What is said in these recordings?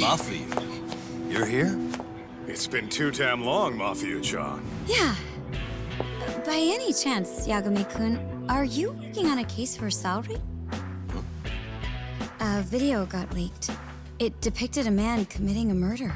Mafia, you're here? It's been too damn long, Mafia-chan. Yeah. By any chance, Yagami-kun, are you working on a case for Saori? A video got leaked. It depicted a man committing a murder.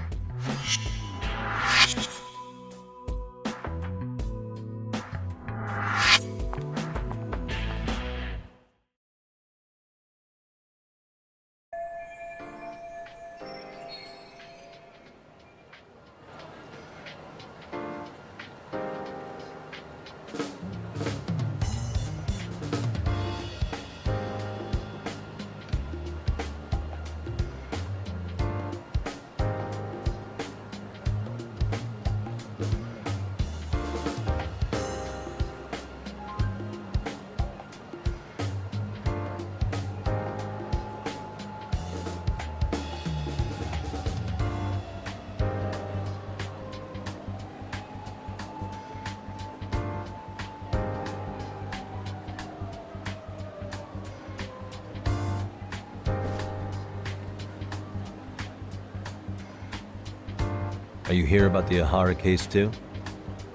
Are you here about the Ahara case too?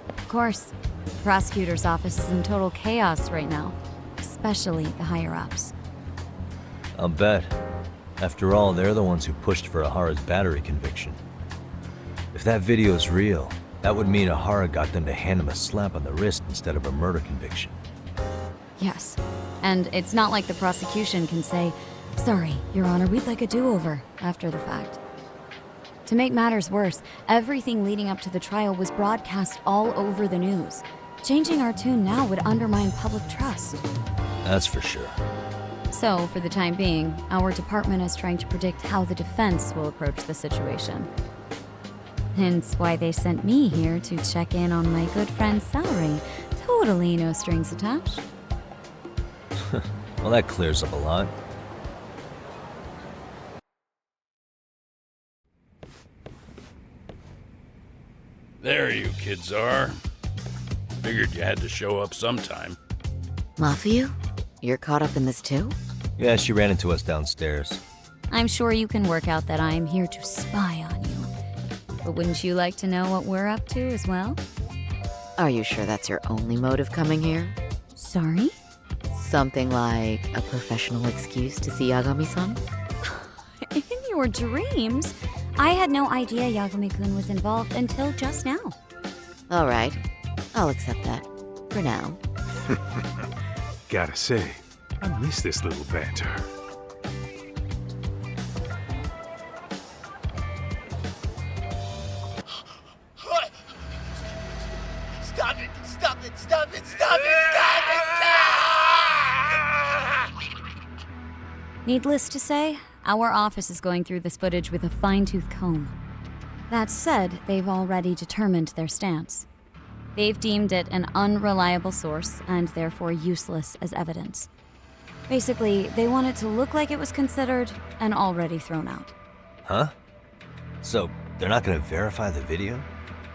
Of course. The prosecutor's office is in total chaos right now, especially the higher-ups. I'll bet. After all, they're the ones who pushed for Ahara's battery conviction. If that video's real, that would mean Ahara got them to hand him a slap on the wrist instead of a murder conviction. Yes. And it's not like the prosecution can say, "Sorry, Your Honor, we'd like a do-over," after the fact. To make matters worse, everything leading up to the trial was broadcast all over the news. Changing our tune now would undermine public trust. That's for sure. So, for the time being, our department is trying to predict how the defense will approach the situation. Hence why they sent me here to check in on my good friend Saori. Totally no strings attached. Well, that clears up a lot. There you kids are. Figured you had to show up sometime. Mafia? You're caught up in this too? Yeah, she ran into us downstairs. I'm sure you can work out that I'm here to spy on you. But wouldn't you like to know what we're up to as well? Are you sure that's your only motive coming here? Sorry? Something like a professional excuse to see Yagami-san? In your dreams? I had no idea Yagami-kun was involved until just now. All right, I'll accept that. For now. Gotta say, I miss this little banter. Stop it! Stop it! Stop it! Stop it! Stop it! Needless to say, our office is going through this footage with a fine-tooth comb. That said, they've already determined their stance. They've deemed it an unreliable source and therefore useless as evidence. Basically, they want it to look like it was considered and already thrown out. Huh? So, they're not gonna verify the video?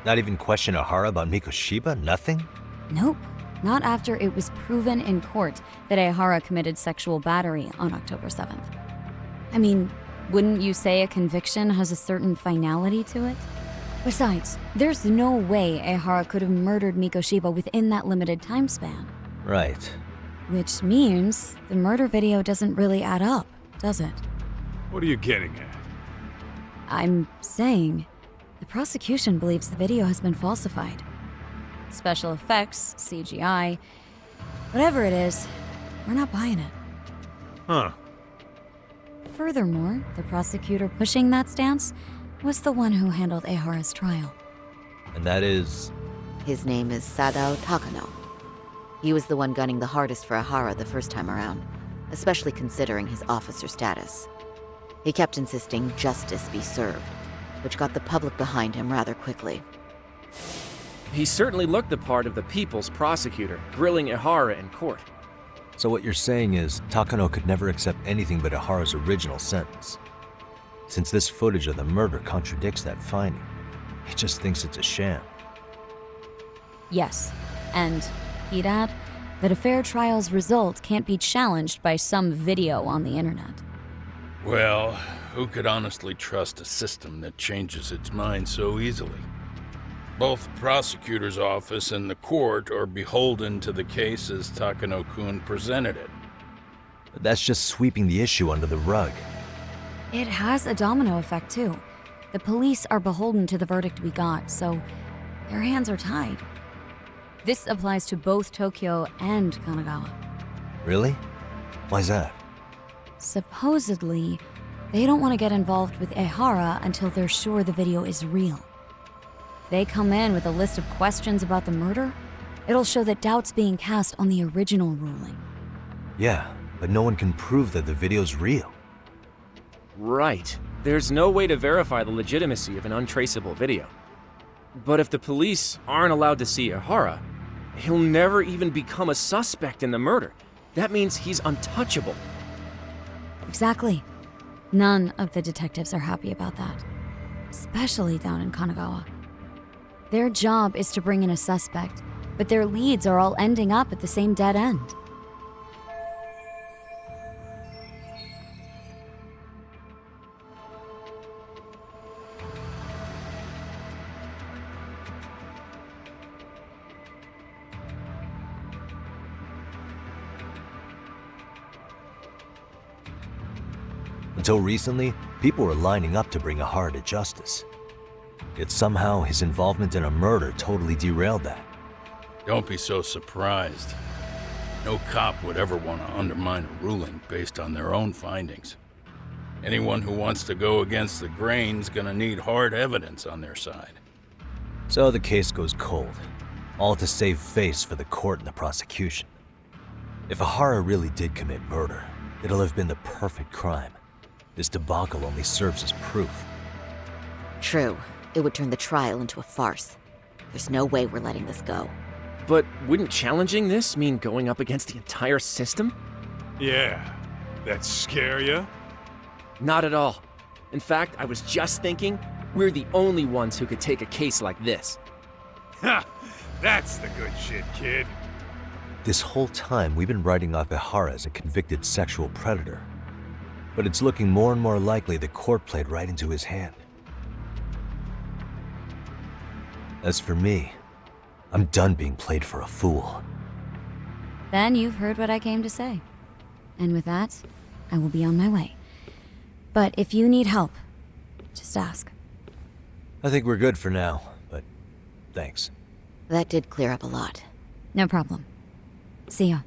Not even question Ahara about Mikoshiba? Nothing? Nope. Not after it was proven in court that Ahara committed sexual battery on October 7th. I mean, wouldn't you say a conviction has a certain finality to it? Besides, there's no way Ehara could have murdered Mikoshiba within that limited time span. Right. Which means the murder video doesn't really add up, does it? What are you getting at? I'm saying the prosecution believes the video has been falsified. Special effects, CGI, whatever it is, we're not buying it. Huh. Furthermore, the prosecutor pushing that stance was the one who handled Ehara's trial. And that is... His name is Sadao Takano. He was the one gunning the hardest for Ahara the first time around, especially considering his officer status. He kept insisting justice be served, which got the public behind him rather quickly. He certainly looked the part of the people's prosecutor, grilling Ehara in court. So what you're saying is, Takano could never accept anything but Ahara's original sentence. Since this footage of the murder contradicts that finding, he just thinks it's a sham. Yes, and he'd add that a fair trial's result can't be challenged by some video on the internet. Well, who could honestly trust a system that changes its mind so easily? Both the prosecutor's office and the court are beholden to the case as Takano-kun presented it. But that's just sweeping the issue under the rug. It has a domino effect, too. The police are beholden to the verdict we got, so their hands are tied. This applies to both Tokyo and Kanagawa. Really? Why's that? Supposedly, they don't want to get involved with Ehara until they're sure the video is real. If they come in with a list of questions about the murder, it'll show that doubt's being cast on the original ruling. Yeah, but no one can prove that the video's real. Right. There's no way to verify the legitimacy of an untraceable video. But if the police aren't allowed to see Ehara, he'll never even become a suspect in the murder. That means he's untouchable. Exactly. None of the detectives are happy about that. Especially down in Kanagawa. Their job is to bring in a suspect, but their leads are all ending up at the same dead end. Until recently, people were lining up to bring Ehara to justice. Yet somehow his involvement in a murder totally derailed that. Don't be so surprised. No cop would ever want to undermine a ruling based on their own findings. Anyone who wants to go against the grain's gonna need hard evidence on their side. So the case goes cold, all to save face for the court and the prosecution. If Ehara really did commit murder, it'll have been the perfect crime. This debacle only serves as proof. True. It would turn the trial into a farce. There's no way we're letting this go. But wouldn't challenging this mean going up against the entire system? Yeah. That scare ya? Not at all. In fact, I was just thinking, we're the only ones who could take a case like this. Ha! That's the good shit, kid. This whole time, we've been writing off Ehara as a convicted sexual predator. But it's looking more and more likely the court played right into his hand. As for me, I'm done being played for a fool. Then you've heard what I came to say. And with that, I will be on my way. But if you need help, just ask. I think we're good for now, but thanks. That did clear up a lot. No problem. See ya.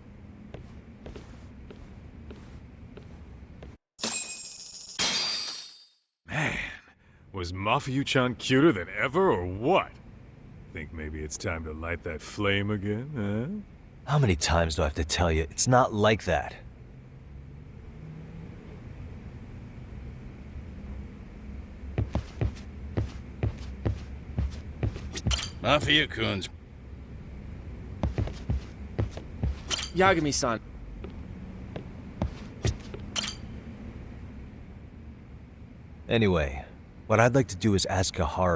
Man, was Mafuyu-chan cuter than ever or what? Think maybe it's time to light that flame again, huh? How many times do I have to tell you, it's not like that? Mafia-kun's. Yagami-san. Anyway, what I'd like to do is ask Ehara